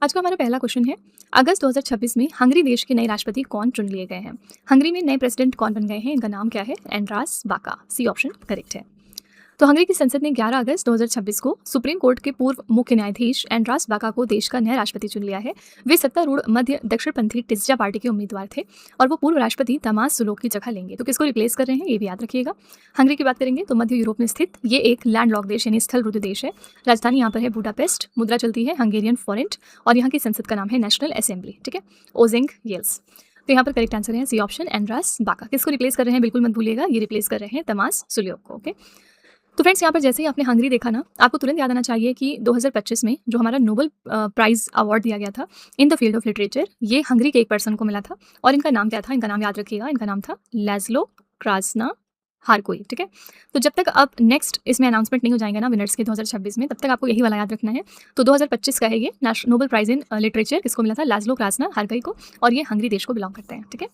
आज का हमारा पहला क्वेश्चन है। अगस्त 2026 में हंगरी देश के नए राष्ट्रपति कौन चुन लिए गए हैं? हंगरी में नए प्रेसिडेंट कौन बन गए हैं? इनका नाम क्या है? एंड्रास बाका। सी ऑप्शन करेक्ट है। तो हंगरी की संसद ने 11 अगस्त 2026 को सुप्रीम कोर्ट के पूर्व मुख्य न्यायाधीश एंड्रास बाका को देश का नया राष्ट्रपति चुन लिया है। वे सत्तारूढ़ मध्य दक्षिणपंथी टिस्जा पार्टी के उम्मीदवार थे और वो पूर्व राष्ट्रपति तमास सुलोक की जगह लेंगे। तो किसको रिप्लेस कर रहे हैं ये भी याद रखिएगा। हंगरी की बात करेंगे तो मध्य यूरोप में स्थित ये एक लैंडलॉक देश यानी स्थल रुद्ध देश है। राजधानी यहाँ पर है बुडापेस्ट। मुद्रा चलती है हंगेरियन फॉरेंट और यहाँ की संसद का नाम है नेशनल असेंबली। ठीक है, ओजेंग येल्स। तो यहाँ पर करेक्ट आंसर है सी ऑप्शन एंड्रास बाका। किसको रिप्लेस कर रहे हैं बिल्कुल मत भूलिएगा, ये रिप्लेस कर रहे हैं तमास सुलोक को। ओके, तो फ्रेंड्स यहाँ पर जैसे ही आपने हंगरी देखा ना, आपको तुरंत याद आना चाहिए कि 2025 में जो हमारा नोबेल प्राइज अवार्ड दिया गया था in the field of literature, ये हंगरी के एक पर्सन को मिला था और इनका नाम क्या था? इनका नाम याद रखिएगा, इनका नाम था लाज़्लो क्रास्ना हारकोई। ठीक है, तो जब तक आप नेक्स्ट इसमें अनाउंसमेंट नहीं हो जाएंगे ना विनर्स के 2026 में, तब तक आपको यही वाला याद रखना है। तो 2025 का है ये नोबेल प्राइज इन लिटरेचर, किसको मिला था? लाज़्लो क्रास्ना हारकोई को, और ये हंगरी देश को बिलोंग करते हैं। ठीक है,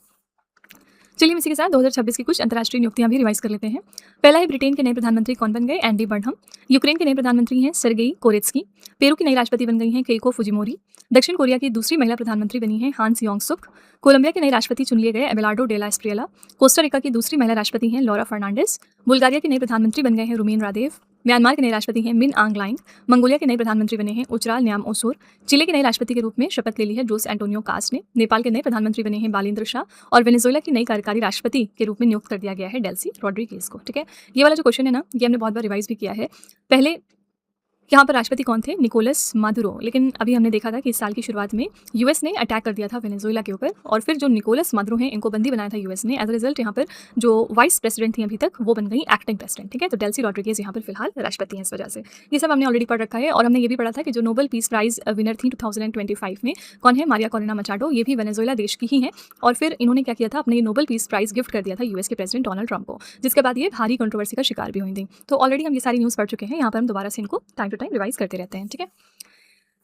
चलिए इसी के साथ 2026 की कुछ अंतर्राष्ट्रीय नियुक्तियां भी रिवाइज कर लेते हैं। पहला है ब्रिटेन के नए प्रधानमंत्री कौन बन गए? Andy Burnham. यूक्रेन के नए प्रधानमंत्री हैं सर्गेई कोरेत्स्की। पेरू की नई राष्ट्रपति बन गई हैं केइको फुजिमोरी। दक्षिण कोरिया की दूसरी महिला प्रधानमंत्री बनी हैं हान सियोंग सुक। कोलंबिया के नए राष्ट्रपति चुन लिए गए एबेलार्डो डेला एस्प्रियला। कोस्टा रिका की दूसरी महिला राष्ट्रपति हैं लॉरा फर्नांडिस। बुल्गारिया के नए प्रधानमंत्री बन गए हैं रुमीन रादेव। म्यांमार के नए राष्ट्रपति हैं मिन आंग लाइंग। मंगोलिया के नए प्रधानमंत्री बने हैं उचराल न्याम ओसोर। चिले के नए राष्ट्रपति के रूप में शपथ ले ली है जोस एंटोनियो कास्ट ने। नेपाल के नए प्रधानमंत्री बने हैं बालिंद्र शाह और वेनेजुएला की नई कार्यकारी राष्ट्रपति के रूप में नियुक्त कर दिया गया है डेल्सी रॉड्रिगेज को। ठीक है, ये वाला जो क्वेश्चन है ना, ये हमने बहुत बार रिवाइज भी किया है। पहले यहाँ पर राष्ट्रपति कौन थे? Nicolas Maduro. लेकिन अभी हमने देखा था कि इस साल की शुरुआत में यूएस ने अटैक कर दिया था वेनेजुएला के ऊपर और फिर जो निकोलस मादुरो हैं इनको बंदी बनाया था यूएस ने। एज अ रिजल्ट यहाँ पर जो वाइस प्रेसिडेंट थी अभी तक वो बन गई एक्टिंग प्रेसिडेंट। ठीक है, तो डेल्सी रॉड्रिगेज यहाँ पर फिलहाल राष्ट्रपति हैं इस वजह से। ये सब हमने ऑलरेडी पढ़ रखा है और हमने ये भी पढ़ा था कि जो नोबेल पीस प्राइज विनर थी 2025 में कौन है? मारिया कोरेना मचाडो। ये भी वेनेजुएला देश की ही है और फिर इन्होंने क्या किया था? अपने नोबेल पीस प्राइज गिफ्ट कर दिया था यूएस के प्रेसिडेंट डोनाल्ड ट्रंप को, जिसके बाद ये भारी कंट्रोवर्सी का शिकार भी हुई थी। तो ऑलरेडी हम ये सारी न्यूज़ पढ़ चुके हैं, यहाँ पर हम दोबारा से इनको टाइम टू टाइम रिवाइज करते रहते हैं। ठीक है,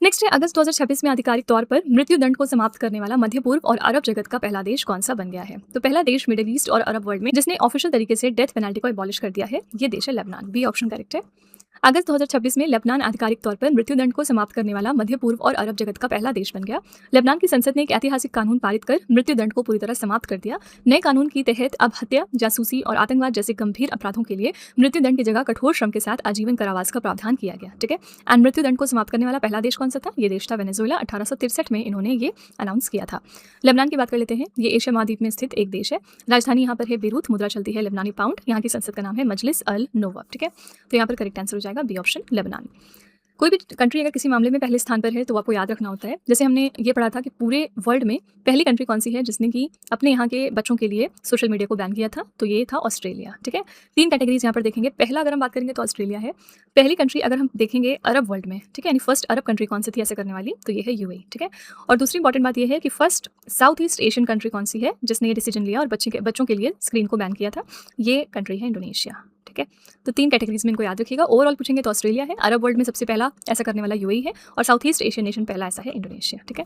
नेक्स्ट है अगस्त 2026 में आधिकारिक तौर पर मृत्यु दंड को समाप्त करने वाला मध्य पूर्व और अरब जगत का पहला देश कौन सा बन गया है? तो पहला देश मिडिल ईस्ट और अरब वर्ल्ड में जिसने ऑफिशियल तरीके से डेथ पेनल्टी को एबॉलिश कर दिया है, ये देश है लेबनान। बी ऑप्शन करेक्ट है। अगस्त 2026 में लेबनान आधिकारिक तौर पर मृत्युदंड को समाप्त करने वाला मध्य पूर्व और अरब जगत का पहला देश बन गया। लेबनान की संसद ने एक ऐतिहासिक कानून पारित कर मृत्युदंड को पूरी तरह समाप्त कर दिया। नए कानून के तहत अब हत्या, जासूसी और आतंकवाद जैसे गंभीर अपराधों के लिए मृत्युदंड की जगह कठोर श्रम के साथ आजीवन कारावास का प्रावधान किया गया। ठीक है, एंड मृत्युदंड को समाप्त करने वाला पहला देश कौन सा था? ये देश था वेनेजुएला। 1863 में इन्होंने ये अनाउंस किया था। लेबनान की बात कर लेते हैं। ये एशिया महाद्वीप में स्थित एक देश है। राजधानी यहाँ पर है बेरूत। मुद्रा चलती है लेबनानी पाउंड। यहाँ की संसद का नाम है मजलिस अल नोवब। ठीक है, तो यहाँ पर करेक्ट आंसर हो जाएगा बी ऑप्शन लेबनान। कोई भी कंट्री अगर किसी मामले में पहले स्थान पर है तो आपको याद रखना होता है। जैसे हमने ये पढ़ा था कि पूरे वर्ल्ड में पहली कंट्री कौन सी है जिसने कि अपने यहाँ के बच्चों के लिए सोशल मीडिया को बैन किया था, तो ये था ऑस्ट्रेलिया। ठीक है, 3 कैटेगरीज यहाँ पर देखेंगे। पहला अगर हम बात करेंगे तो ऑस्ट्रेलिया है। पहली कंट्री अगर हम देखेंगे अरब वर्ल्ड में, ठीक है, यानी फर्स्ट अरब कंट्री कौन सी थी ऐसे करने वाली, तो ये है यूएई। ठीक है, और दूसरी इंपॉर्टेंट बात यह है कि first south east Asian country कौन सी है जिसने ये डिसीजन लिया और बच्चों के लिए स्क्रीन को बैन किया था, ये कंट्री है इंडोनेशिया। ठीक है, तो 3 कैटेगरीज में इनको याद रखिएगा। ओवरऑल पूछेंगे तो ऑस्ट्रेलिया है, अरब वर्ल्ड में सबसे पहला ऐसा करने वाला यूएई है और साउथ ईस्ट एशियन नेशन पहला ऐसा है इंडोनेशिया। ठीक है,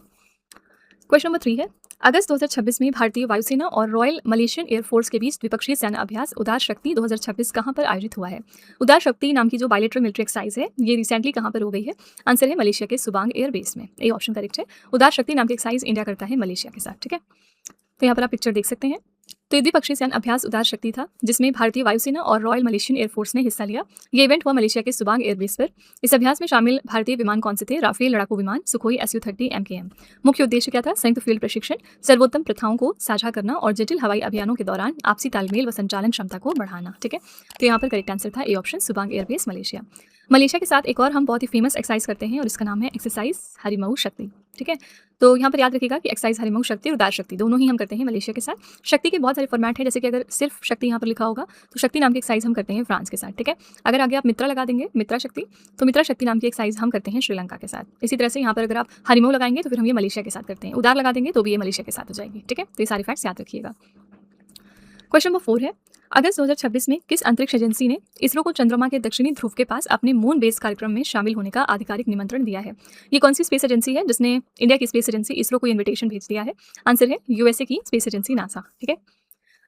क्वेश्चन नंबर 3 है अगस्त 2026 में भारतीय वायुसेना और रॉयल मलेशियन एयरफोर्स के बीच द्विपक्षीय सैन्य अभ्यास उदार शक्ति 2026 कहां पर आयोजित हुआ है? उदार शक्ति नाम की जो बायलेटरल मिलिट्री एक्सरसाइज है ये रिसेंटली कहां पर हो गई है? आंसर है मलेशिया के सुबांग एयर बेस में। ए ऑप्शन करेक्ट है। उदार शक्ति नाम की एक्सरसाइज इंडिया करता है मलेशिया के साथ। ठीक है, तो यहाँ पर आप पिक्चर देख सकते हैं। तो ये द्विपक्षीय सैन्य अभ्यास उदार शक्ति था जिसमें भारतीय वायुसेना और रॉयल मलेशियन एयरफोर्स ने हिस्सा लिया। ये इवेंट हुआ मलेशिया के सुबांग एयरबेस पर। इस अभ्यास में शामिल भारतीय विमान कौन से थे? राफेल लड़ाकू विमान, सुखोई Su-30 MKM। मुख्य उद्देश्य क्या था? संयुक्त फील्ड प्रशिक्षण, सर्वोत्तम प्रथाओं को साझा करना और जटिल हवाई अभियानों के दौरान आपसी तालमेल व संचालन क्षमता को बढ़ाना। ठीक है, तो यहाँ पर करेक्ट आंसर था A option Subang airbase Malaysia. Malaysia के साथ एक और हम बहुत ही फेमस एक्सरसाइज करते हैं और इसका नाम है एक्सरसाइज हरिमऊ शक्ति। ठीक है, तो यहाँ पर याद रखिएगा कि एक्सरसाइज हरिमऊ शक्ति और उदार शक्ति दोनों ही हम करते हैं मलेशिया के साथ। शक्ति के बहुत सारे फॉर्मेट है, जैसे कि अगर सिर्फ शक्ति यहाँ पर लिखा होगा तो शक्ति नाम की एक्सरसाइज हम करते हैं फ्रांस के साथ। ठीक है, अगर आगे आप मित्रा लगा देंगे, मित्रा शक्ति, तो मित्रा शक्ति नाम की एक्सरसाइज हम करते हैं श्रीलंका के साथ। इसी तरह से यहाँ पर अगर आप हरिमऊ लगाएंगे तो फिर हम ये मलेशिया के साथ करते हैं। उदार लगा देंगे तो भी ये मलेशिया के साथ हो जाएगी। ठीक है, तो ये सारे फैक्ट्स याद रखिएगा। क्वेश्चन नंबर 4 है अगस्त 2026 में किस अंतरिक्ष एजेंसी ने इसरो को चंद्रमा के दक्षिणी ध्रुव के पास अपने मून बेस कार्यक्रम में शामिल होने का आधिकारिक निमंत्रण दिया है? ये कौन सी स्पेस एजेंसी है जिसने इंडिया की स्पेस एजेंसी इसरो को इन्विटेशन भेज दिया है? आंसर है यूएसए की स्पेस एजेंसी नासा। ठीक है,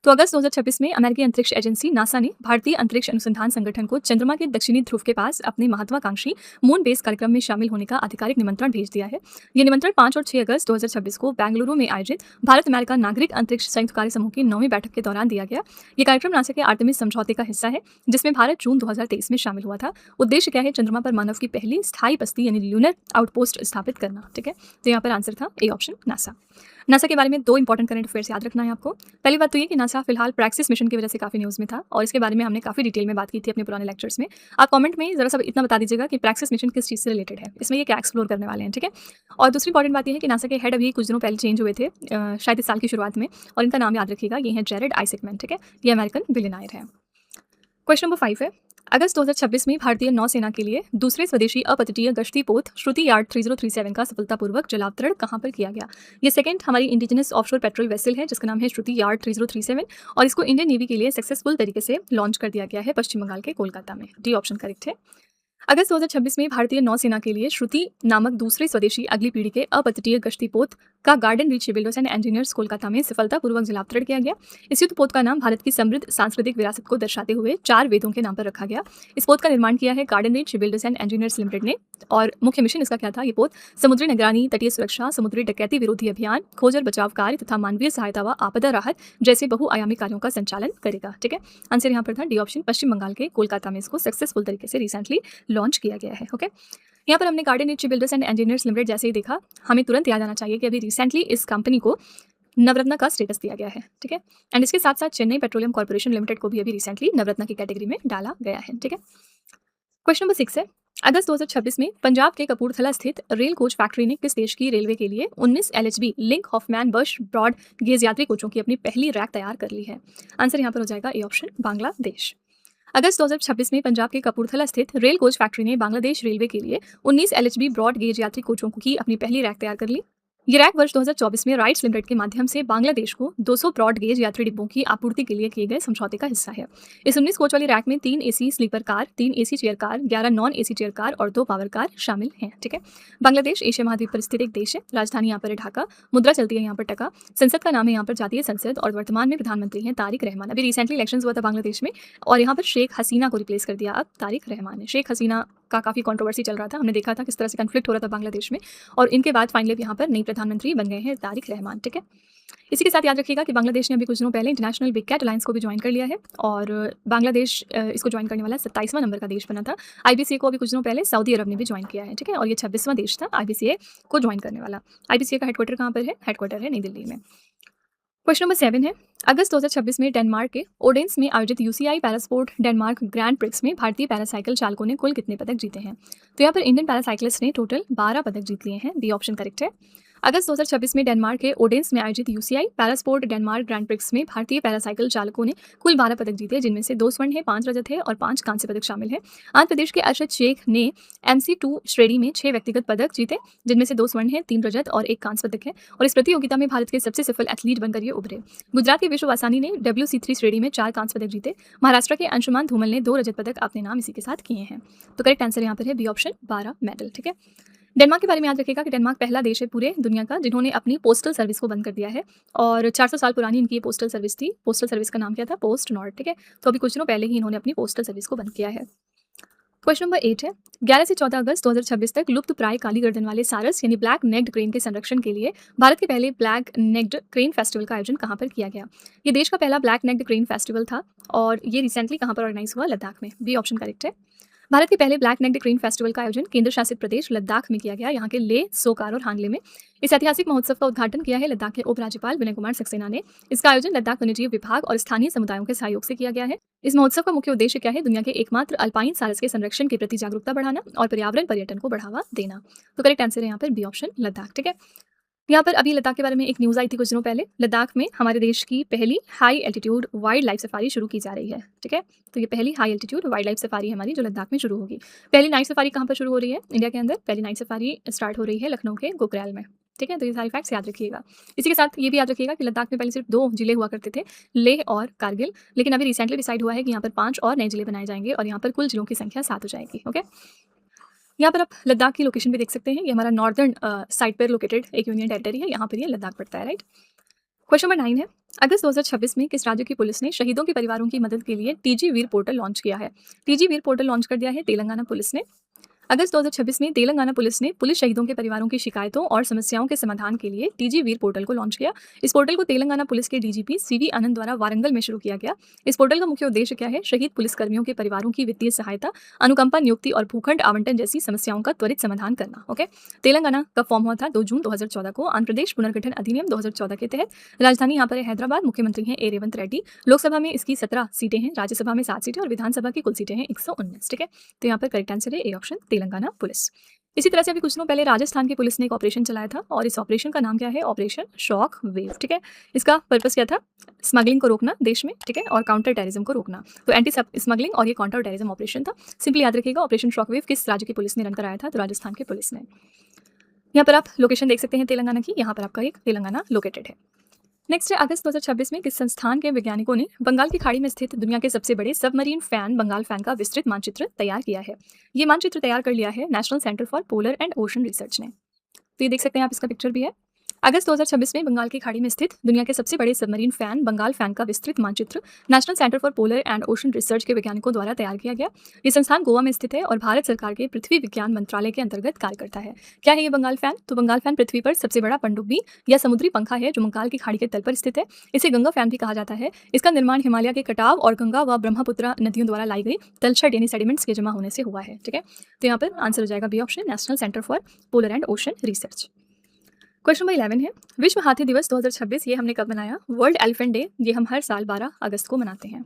तो अगस्त 2026 में अमेरिकी अंतरिक्ष एजेंसी नासा ने भारतीय अंतरिक्ष अनुसंधान संगठन को चंद्रमा के दक्षिणी ध्रुव के पास अपने महत्वाकांक्षी मून बेस कार्यक्रम में शामिल होने का आधिकारिक निमंत्रण भेज दिया है। ये निमंत्रण 5 और 6 अगस्त 2026 को बेंगलुरु में आयोजित भारत अमेरिका नागरिक अंतरिक्ष संयुक्त कार्य समूह की 9वीं बैठक के दौरान दिया गया। ये कार्यक्रम नासा के आर्टेमिस समझौते का हिस्सा है, जिसमें भारत जून 2023 में शामिल हुआ था। उद्देश्य क्या है? चंद्रमा पर मानव की पहली स्थायी बस्ती यानी ल्यूनर आउटपोस्ट स्थापित करना। ठीक है, तो यहाँ पर आंसर था ए ऑप्शन नासा। नासा के बारे में 2 इंपॉर्टेंट करंट अफेयर्स याद रखना है आपको। पहली बात तो ये कि नासा फिलहाल प्रैक्सिस मिशन की वजह से काफी न्यूज़ में था और इसके बारे में हमने काफी डिटेल में बात की थी अपने पुराने लेक्चर्स में। आप कमेंट में जरा सा इतना बता दीजिएगा कि प्रैक्सिस मिशन किस चीज़ से रिलेटेड है, इसमें ये क्या एक्सप्लोर करने वाले हैं। ठीक है, और दूसरी इंपॉर्टेंट बात ये है कि नासा के हेड अभी कुछ दिनों पहले चेंज हुए थे, शायद इस साल की शुरुआत में, और इनका नाम याद रखिएगा, ये है जेरेड आइसेकमैन। ठीक है, ये अमेरिकन बिलियनायर है। क्वेश्चन नंबर 5 है, अगस्त 2026 में भारतीय नौसेना के लिए दूसरे स्वदेशी अपतटीय गश्ती पोत श्रुति यार्ड 3037 का सफलतापूर्वक जलावतरण कहां पर किया गया? ये सेकंड हमारी इंडिजिनस ऑफशोर पेट्रोल वेसल है जिसका नाम है श्रुति यार्ड 3037 और इसको इंडियन नेवी के लिए सक्सेसफुल तरीके से लॉन्च कर दिया गया है पश्चिम बंगाल के कोलकाता में। डी ऑप्शन करेक्ट है। अगस्त 2026 में भारतीय नौसेना के लिए श्रुति नामक दूसरे स्वदेशी अगली पीढ़ी के अपतटीय गश्ती पोत का garden reach shipbuilders and engineers Kolkata में सफलतापूर्वक जलावतरण किया गया। इस युद्ध पोत का नाम भारत की समृद्ध सांस्कृतिक विरासत को दर्शाते हुए 4 वेदों के नाम पर रखा गया। इस पोत का निर्माण किया है garden reach shipbuilders and engineers limited ने और मुख्य मिशन इसका क्या था? ये पोत समुद्री निगरानी, तटीय सुरक्षा, समुद्री डकैती विरोधी अभियान, खोज और बचाव कार्य तथा मानवीय सहायता व आपदा राहत जैसे बहुआयामी कार्यों का संचालन करेगा। ठीक है, आंसर यहाँ पर था डी ऑप्शन, पश्चिम बंगाल के कोलकाता में इसको सक्सेसफुल तरीके से रिसेंटली लॉन्च किया गया है। ओके, यहाँ पर हमने garden reach builders and engineers limited जैसे ही देखा, हमें तुरंत याद आना चाहिए कि अभी रिसेंटली इस कंपनी को नवरत्न का स्टेटस दिया गया है। ठीक है, एंड इसके साथ साथ चेन्नई पेट्रोलियम कॉर्पोरेशन लिमिटेड को भी अभी रिसेंटली नवरत्न की कैटेगरी में डाला गया है। ठीक है, क्वेश्चन नंबर 6 है, अगस्त 2026 में पंजाब के कपूरथला स्थित रेल कोच फैक्ट्री ने किस देश की रेलवे के लिए 19 LHB लिंक हॉफमैन बश ब्रॉड गेज यात्री कोचों की अपनी पहली रैक तैयार कर ली है? आंसर यहाँ पर हो जाएगा ए ऑप्शन, बांग्लादेश। अगस्त 2026 में पंजाब के कपूरथला स्थित रेल कोच फैक्ट्री ने बांग्लादेश रेलवे के लिए 19 LHB ब्रॉड गेज यात्री कोचों की अपनी पहली रैक तैयार कर ली। ये रैक वर्ष 2024 में राइट्स लिमिटेड के माध्यम से बांग्लादेश को 200 ब्रॉड गेज यात्री डिब्बों की आपूर्ति के लिए किए गए समझौते का हिस्सा है। इस 19 कोच वाली रैक में 3 AC sleeper car, 3 AC chair car, 11 non AC chair car और 2 पावर कार शामिल हैं। ठीक है, बांग्लादेश एशिया महाद्वीप पर स्थित एक देश है, राजधानी यहाँ पर है ढाका, मुद्रा चलती है यहाँ पर टका, संसद का नाम है यहाँ पर जातीय संसद और वर्तमान में प्रधानमंत्री हैं तारिक रहमान। अभी रिसेंटली इलेक्शन हुआ था बांग्लादेश में और यहाँ पर शेख हसीना को रिप्लेस कर दिया अब तारिक रहमान ने। शेख हसीना का काफी कंट्रोवर्सी चल रहा था, हमने देखा था किस तरह से कन्फ्लिक्ट हो रहा था बांग्लादेश में और इनके बाद फाइनली यहाँ पर नई प्रधानमंत्री बन गए हैं तारिक रहमान। ठीक है, इसी के साथ याद रखिएगा कि बांग्लादेश ने अभी कुछ दिनों पहले इंटरनेशनल बिग कैट अलायंस को भी ज्वाइन कर लिया है और बांग्लादेश इसको ज्वाइन करने वाला 27वां नंबर का देश बना था। IBCA को अभी कुछ दिनों पहले सऊदी अरब ने भी ज्वाइन किया है। ठीक है, और ये 26वां देश था IBCA को ज्वाइन करने वाला। IBCA का हेडक्वार्टर कहाँ पर है? हेडक्वार्टर है नई दिल्ली में। क्वेश्चन नंबर 7 है, अगस्त 2026 में डेनमार्क के ओडेंस में आयोजित UCI पैरास्पोर्ट डेनमार्क ग्रैंड प्रिक्स में भारतीय पैरासाइकिल चालकों ने कुल कितने पदक जीते हैं? तो यहाँ पर इंडियन पैरासाइकिलिस्ट ने टोटल 12 पदक जीत लिए हैं। बी ऑप्शन करेक्ट है। अगस्त 2026 में डेनमार्क के ओडेंस में आयोजित UCI पैरास्पोर्ट डेनमार्क ग्रैंड प्रिक्स में भारतीय पैरासाइकिल चालकों ने कुल 12 पदक जीते, जिनमें से 2 स्वर्ण है, 5 रजत है और 5 कांस्य पदक शामिल है। आंध्र प्रदेश के अरशद शेख ने MC2 श्रेणी में 6 व्यक्तिगत पदक जीते, जिनमें से 2 स्वर्ण है, 3 रजत और 1 कांस्य पदक है और इस प्रतियोगिता में भारत के सबसे सफल एथलीट बनकर ये उभरे। गुजरात के विश्व वासानी ने WC3 श्रेणी में 4 कांस्य पदक जीते। महाराष्ट्र के अंशुमान धूमल ने 2 रजत पदक अपने नाम इसी के साथ किए हैं। तो करेक्ट आंसर यहाँ पर है बी ऑप्शन, 12 मेडल। ठीक है, डेनमार्क के बारे में याद रखिएगा कि डेनमार्क पहला देश है पूरे दुनिया का जिन्होंने अपनी पोस्टल सर्विस को बंद कर दिया है और 400 साल पुरानी इनकी पोस्टल सर्विस थी। पोस्टल सर्विस का नाम क्या था? Post Nord. ठीक है, तो अभी कुछ दिनों पहले ही इन्होंने अपनी पोस्टल सर्विस को बंद किया है। क्वेश्चन नंबर 8 है, 11 से 14 अगस्त 2026 तक लुप्त प्राय काली गर्दन वाले सारस यानी ब्लैक नेक्ड क्रेन के संरक्षण के लिए भारत के पहले ब्लैक नेक्ड क्रेन फेस्टिवल का आयोजन कहाँ पर किया गया? ये देश का पहला ब्लैक नेक्ड क्रेन फेस्टिवल था और ये रिसेंटली कहाँ पर ऑर्गेनाइज हुआ? लद्दाख में। बी ऑप्शन करेक्ट है। भारत के पहले ब्लैक नेक्ड क्रेन फेस्टिवल का आयोजन केंद्र शासित प्रदेश लद्दाख में किया गया, यहाँ के लेह, सोकार और हांगले में। इस ऐतिहासिक महोत्सव का उद्घाटन किया है लद्दाख के उपराज्यपाल विनय कुमार सक्सेना ने। इसका आयोजन लद्दाख वन्यजीव विभाग और स्थानीय समुदायों के सहयोग से किया गया है। इस महोत्सव का मुख्य उद्देश्य क्या है? दुनिया के एकमात्र अल्पाइन सारस के संरक्षण के प्रति जागरूकता बढ़ाना और पर्यावरण पर्यटन को बढ़ावा देना। तो करेक्ट आंसर है यहाँ पर बी ऑप्शन, लद्दाख। ठीक है, यहाँ पर अभी लद्दाख के बारे में एक न्यूज़ आई थी कुछ दिनों पहले। लद्दाख में हमारे देश की पहली high altitude wild life safari शुरू की जा रही है। ठीक है, तो ये पहली high altitude wild life safari हमारी जो लद्दाख में शुरू होगी। पहली नाइट सफारी कहाँ पर शुरू हो रही है? इंडिया के अंदर पहली नाइट सफारी स्टार्ट हो रही है लखनऊ के गोकरैल में। ठीक है, तो ये सारी फैक्ट्स याद रखिएगा। इसी के साथ ये भी याद रखिएगा कि लद्दाख में पहले सिर्फ 2 जिले हुआ करते थे, लेह और कारगिल, लेकिन अभी रिसेंटली डिसाइड हुआ है कि यहाँ पर 5 और नए जिले बनाए जाएंगे और यहाँ पर कुल जिलों की संख्या 7 हो जाएगी। ओके, यहाँ पर आप लद्दाख की लोकेशन भी देख सकते हैं। ये हमारा नॉर्दर्न साइड पर लोकेटेड एक यूनियन टेरिटरी है, यहाँ पर ये लद्दाख पड़ता है। राइट, क्वेश्चन नंबर 9 है, अगस्त 2026 में किस राज्य की पुलिस ने शहीदों के परिवारों की मदद के लिए टीजी वीर पोर्टल लॉन्च किया है? टीजी वीर पोर्टल लॉन्च कर दिया है तेलंगाना पुलिस ने। अगस्त 2026 में तेलंगाना पुलिस ने पुलिस शहीदों के परिवारों की शिकायतों और समस्याओं के समाधान के लिए टीजी वीर पोर्टल को लॉन्च किया। इस पोर्टल को तेलंगाना पुलिस के डीजीपी सीवी आनंद द्वारा वारंगल में शुरू किया गया। इस पोर्टल का मुख्य उद्देश्य क्या है? शहीद पुलिसकर्मियों के परिवारों की वित्तीय सहायता, अनुकंपा नियुक्ति और भूखंड आवंटन जैसी समस्याओं का त्वरित समाधान करना। ओके, तेलंगाना कब फॉर्म हुआ था? 2 जून 2014 को। आंध्र प्रदेश पुनर्गठन अधिनियम 2014 के तहत। राजधानी यहाँ पर है हैदराबाद। मुख्यमंत्री हैं ए रेवंत रेड्डी। लोकसभा में इसकी 17 सीटें हैं, राज्यसभा में 7 सीटें और विधानसभा की कुल सीटें हैं 119। ठीक है, तो यहाँ पर करेक्ट आंसर है ए ऑप्शन, तेलंगाना पुलिस। इसी तरह से अभी कुछ दिनों पहले राजस्थान की पुलिस ने एक ऑपरेशन चलाया था और इस ऑपरेशन का नाम क्या है? Operation shock wave. ठीक है, इसका पर्पस क्या था? स्मगलिंग को रोकना देश में, ठीक है, और काउंटर टेररिज्म को रोकना। तो एंटी स्मगलिंग और ये काउंटर टेररिज्म ऑपरेशन था। सिंपली याद रखिएगा, ऑपरेशन शॉक वेव किस राज्य की पुलिस ने रन कराया था? तो राजस्थान की पुलिस ने। यहाँ पर आप लोकेशन देख सकते हैं तेलंगाना की, यहाँ पर आपका एक तेलंगाना लोकेटेड है। नेक्स्ट है, अगस्त 2026 में किस संस्थान के वैज्ञानिकों ने बंगाल की खाड़ी में स्थित दुनिया के सबसे बड़े सबमरीन फैन बंगाल फैन का विस्तृत मानचित्र तैयार किया है? ये मानचित्र तैयार कर लिया है national centre for polar and ocean research ने। तो ये देख सकते हैं आप, इसका पिक्चर भी है। अगस्त 2026 में बंगाल की खाड़ी में स्थित दुनिया के सबसे बड़े सबमरीन फैन बंगाल फैन का विस्तृत मानचित्र national centre for polar and ocean research के वैज्ञानिकों द्वारा तैयार किया गया। ये संस्थान गोवा में स्थित है और भारत सरकार के पृथ्वी विज्ञान मंत्रालय के अंतर्गत कार्य करता है। क्या है ये बंगाल फैन? तो बंगाल फैन पृथ्वी पर सबसे बड़ा पनडुब्बी या समुद्री पंखा है जो बंगाल की खाड़ी के तल पर स्थित है। इसे गंगा फैन भी कहा जाता है। इसका निर्माण हिमालय के कटाव और गंगा व ब्रह्मपुत्र नदियों द्वारा लाई गई तलछट यानी सेडिमेंट्स के जमा होने से हुआ है। ठीक है, तो यहाँ पर आंसर हो जाएगा B option, national centre for polar and ocean research. Question number 11 है, विश्व हाथी दिवस 2026 ये हमने कब मनाया? वर्ल्ड एलिफेंट डे ये हम हर साल 12 अगस्त को मनाते हैं।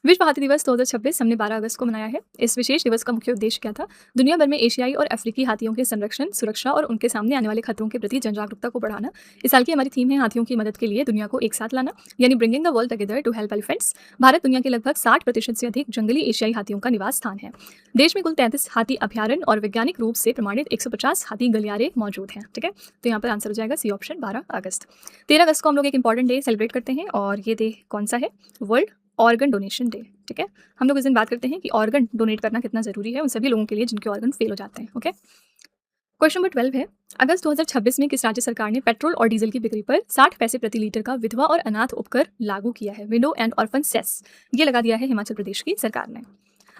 विश्व हाथी दिवस 2026 हमने 12 अगस्त को मनाया है। इस विशेष दिवस का मुख्य उद्देश्य क्या था? दुनिया भर में एशियाई और अफ्रीकी हाथियों के संरक्षण, सुरक्षा और उनके सामने आने वाले खतरों के प्रति जनजागरूकता को बढ़ाना। इस साल की हमारी थीम है हाथियों की मदद के लिए दुनिया को एक साथ लाना, यानी bringing the world together to help elephants. Bharat दुनिया के लगभग 60% से अधिक जंगली एशियाई हाथियों का निवास स्थान है। देश में कुल 33 हाथी अभ्यारण्य और वैज्ञानिक रूप से प्रमाणित 150 हाथी गलियारे मौजूद हैं। ठीक है, तो यहाँ पर आंसर हो जाएगा सी ऑप्शन, 12 अगस्त। 13 अगस्त को हम लोग एक इंपॉर्टेंट डे सेलिब्रेट करते हैं और ये डे कौन सा है? World organ donation day. ठीक है, हम लोग इस दिन बात करते हैं कि ऑर्गन डोनेट करना कितना जरूरी है उन सभी लोगों के लिए जिनके ऑर्गन फेल हो जाते हैं। ओके, क्वेश्चन नंबर 12 है, अगस्त 2026 में किस राज्य सरकार ने पेट्रोल और डीजल की बिक्री पर 60 पैसे प्रति लीटर का विधवा और अनाथ उपकर लागू किया है? विडो एंड ऑर्फन सेस ये लगा दिया है हिमाचल प्रदेश की सरकार ने।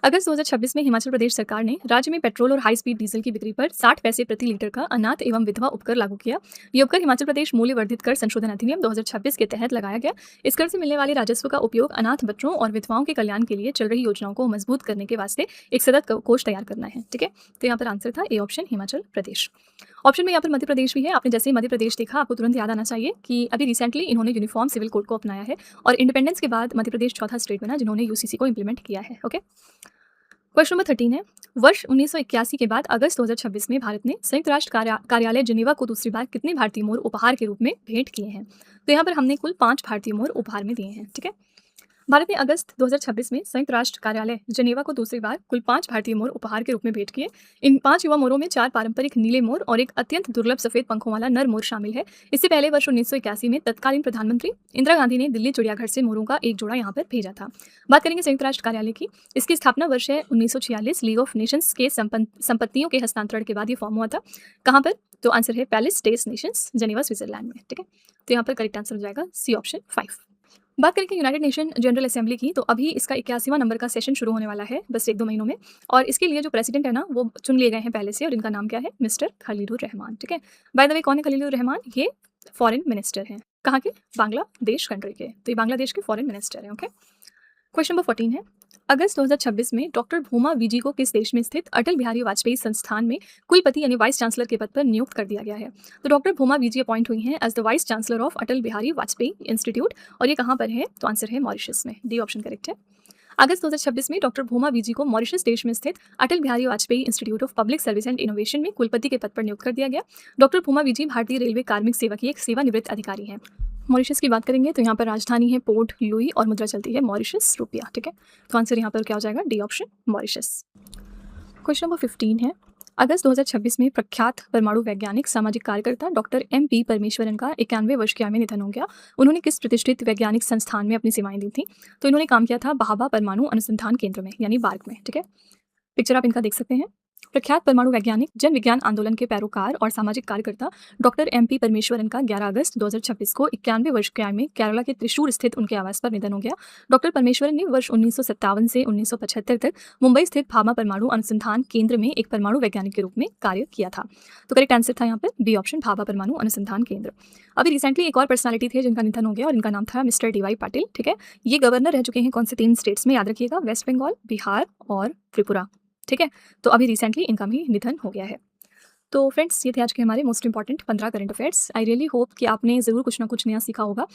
अगस्त 2026 में हिमाचल प्रदेश सरकार ने राज्य में पेट्रोल और हाई स्पीड डीजल की बिक्री पर 60 पैसे प्रति लीटर का अनाथ एवं विधवा उपकर लागू किया। ये उपकर हिमाचल प्रदेश मूल्य वर्धित कर संशोधन अधिनियम 2026 के तहत लगाया गया। इस कर से मिलने वाले राजस्व का उपयोग अनाथ बच्चों और विधवाओं के कल्याण के लिए चल रही योजनाओं को मजबूत करने के वास्ते एक सतत कोष तैयार करना है। ठीक है, तो यहाँ पर आंसर था A option, Himachal Pradesh. Option में यहाँ पर मध्य प्रदेश भी है। आपने जैसे ही मध्य प्रदेश देखा आपको तुरंत याद आना चाहिए कि अभी रिसेंटली इन्होंने यूनिफॉर्म सिविल कोड को अपनाया है और इंडिपेंडेंस के बाद मध्य प्रदेश चौथा स्टेट बना जिन्होंने यूसीसी को इंप्लीमेंट किया है। ओके, क्वेश्चन नंबर 13 है, वर्ष 1981 के बाद अगस्त 2026 में भारत ने संयुक्त राष्ट्र कार्यालय जिनेवा को दूसरी बार कितने भारतीय मोर उपहार के रूप में भेंट किए हैं? तो यहाँ पर हमने कुल 5 भारतीय मोर उपहार में दिए हैं। ठीक है, भारत ने अगस्त 2026 में संयुक्त राष्ट्र कार्यालय जिनेवा को दूसरी बार कुल 5 भारतीय मोर उपहार के रूप में भेंट किए। इन 5 युवा मोरों में 4 पारंपरिक नीले मोर और एक अत्यंत दुर्लभ सफेद पंखों वाला नर मोर शामिल है। इससे पहले वर्ष 1981 में तत्कालीन प्रधानमंत्री इंदिरा गांधी ने दिल्ली चिड़ियाघर से मोरों का एक जोड़ा यहाँ पर भेजा था। बात करेंगे संयुक्त राष्ट्र कार्यालय की। इसकी स्थापना वर्ष है 1946। लीग ऑफ नेशंस के संपत्तियों के हस्तांतरण के बाद ये फॉर्म हुआ था। कहाँ पर? तो आंसर है पैलेस स्टेस नेशंस, जेनेवा, स्विट्जरलैंड में। ठीक है, तो यहाँ पर करेक्ट आंसर हो जाएगा सी ऑप्शन, 5। बात करें कि यूनाइटेड नेशन जनरल असेंबली की, तो अभी इसका 81वां नंबर का सेशन शुरू होने वाला है बस 1-2 महीनों में और इसके लिए जो प्रेसिडेंट है ना वो चुन लिए गए हैं पहले से और इनका नाम क्या है? मिस्टर खलीलुर रहमान। ठीक है, बाय द वे कौन है खलीलुर रहमान? ये फॉरेन मिनिस्टर हैं। कहाँ के? बांग्लादेश कंट्री के, तो ये बांग्लादेश के फॉरेन मिनिस्टर हैं। ओके, क्वेश्चन नंबर 14 है, अगस्त 2026 में डॉक्टर भूमा वीजी को किस देश में स्थित अटल बिहारी वाजपेयी संस्थान में कुलपति यानी वाइस चांसलर के पद पर नियुक्त कर दिया गया है? तो डॉक्टर भूमा वीजी अपॉइंट हुई हैं as the vice chancellor of Atal Bihari Vajpayee institute और ये कहाँ पर है? तो आंसर है मॉरिशस में, डी ऑप्शन करेक्ट है। अगस्त 2026 में डॉक्टर भूमा वीजी को मॉरिशस देश में स्थित Atal Bihari Vajpayee institute of public service and innovation में कुलपति के पद पर नियुक्त कर दिया गया। डॉक्टर भूमा वीजी भारतीय रेलवे कार्मिक सेवा की एक सेवानिवृत्त अधिकारी हैं। मॉरिशस की बात करेंगे तो यहाँ पर राजधानी है पोर्ट लुई और मुद्रा चलती है मॉरिशस रुपया। ठीक है, तो आंसर यहाँ पर क्या हो जाएगा? D option, Mauritius. Question number 15 है, अगस्त 2026 में प्रख्यात परमाणु वैज्ञानिक सामाजिक कार्यकर्ता डॉक्टर MP परमेश्वरन का 91 वर्ष की आयु में निधन हो गया। उन्होंने किस प्रतिष्ठित वैज्ञानिक संस्थान में अपनी सेवाएं दी थी? तो इन्होंने काम किया था भाभा परमाणु अनुसंधान केंद्र में यानी बार्क में। ठीक है, पिक्चर आप इनका देख सकते हैं। प्रख्यात परमाणु वैज्ञानिक, जन विज्ञान आंदोलन के पैरोकार और सामाजिक कार्यकर्ता डॉक्टर MP परमेश्वरन का 11 अगस्त 2026 को 91 वर्ष की आयु में केरला के त्रिशूर स्थित उनके आवास पर निधन हो गया। डॉक्टर परमेश्वरन ने वर्ष 1957 से 1975 तक मुंबई स्थित भाभा परमाणु अनुसंधान केंद्र में एक परमाणु वैज्ञानिक के रूप में कार्य किया था। तो करेक्ट आंसर था यहाँ पर बी ऑप्शन, भाभा परमाणु अनुसंधान केंद्र। अभी रिसेंटली एक और पर्सनालिटी थे जिनका निधन हो गया और इनका नाम था मिस्टर DY पाटिल। ठीक है, ये गवर्नर रह चुके हैं कौन से 3 स्टेट्स में, याद रखिएगा, वेस्ट बंगाल, बिहार और त्रिपुरा। ठीक है, तो अभी रिसेंटली इनका भी निधन हो गया है। तो फ्रेंड्स, ये थे आज के हमारे most important 15 current affairs. I really hope कि आपने ज़रूर कुछ ना कुछ नया सीखा होगा